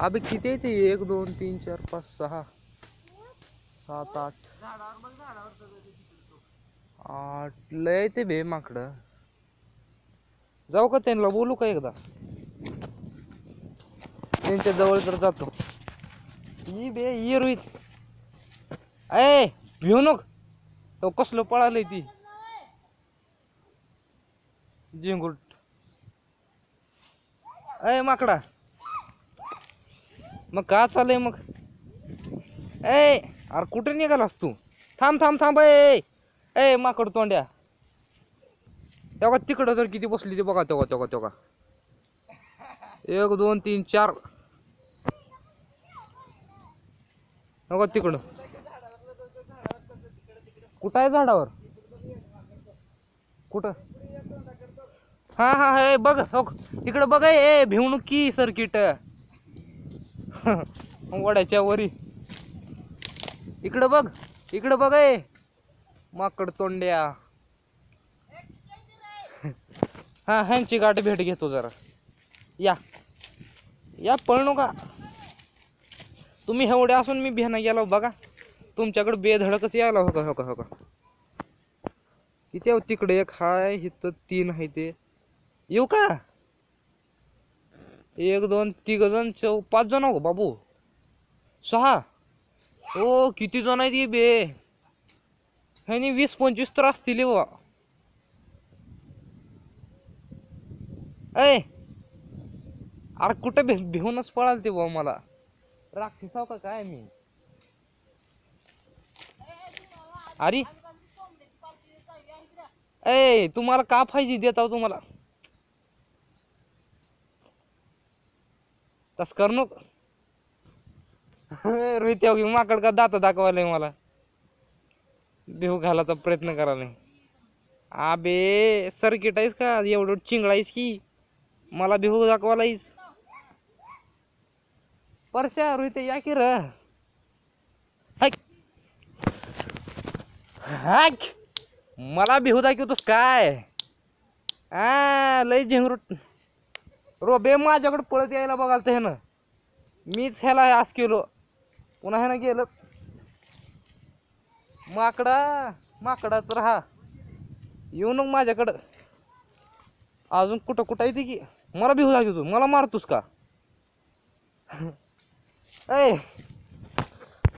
अबे किती आहे ते 1 2 3 4 5 6 7 8 8 लय ते बे माकडं. जाऊ का त्यांना बोलू का एकदा त्यांच्या जवळ तर जातो. ही बे ये रोहित ए भिऊ नको. तो कसलं पळालंय ती जिंगूट. ए माकडा मग का चालय मग. ए अरे कुठे निघालास तू. थांब थांब थांब ए ए माकड तोंड्या. तेव्हा तिकडं तर किती बसली ते बघा. तेव्हा तेव्हा तेव्हा 1 2 3 4 बघा तिकडं. कुठं आहे झाडावर. कुठं हा हा हे बघ हो तिकडं बघ ए भिवणूक की सर्किट वड्याच्या वरी. इकडं बघ इकडं बघ ए माकड तोंड्या. हा ह्यांची गाठ भेट घेतो जरा. या या पळ नका तुम्ही एवढे असून मी भेना गेलो बघा. तुमच्याकडे बेधडकच यायला हो का हो का हो का. किती तिकडे एक हाय इथं 3 आहे ते. येऊ का 1 2 3 जण 5 जण हो बाबू 6. ओ किती जण आहेत बे. ह्यानी 20 25 तर असतील बा. ए अरे कुठे भिवूनच पळाल ते बा. मला राक्षसाव का काय मी. अरे ए तुम्हाला का पाहिजे देता तुम्हाला तस कर नको. रोहित माकड का दात दाखवायला मला भिव घालायचा प्रयत्न करा नाही. अबे सर्किट आहेस का एवढं चिंगळाईस की मला भिव दाखवायलाईस. परश्या रोहित या की र. मला भिव दाखवतोस काय. लय झिंगरूट रोबे माझ्याकडे पळत यायला बघाल तर ह्यानं. मीच ह्याला आस केलो पुन्हा ह्यानं गेलं. माकडा माकडा तर हा येऊ नको माझ्याकडं. अजून कुठं कुठं येते की मला भिव दाखवतो. मला मारतोस का ए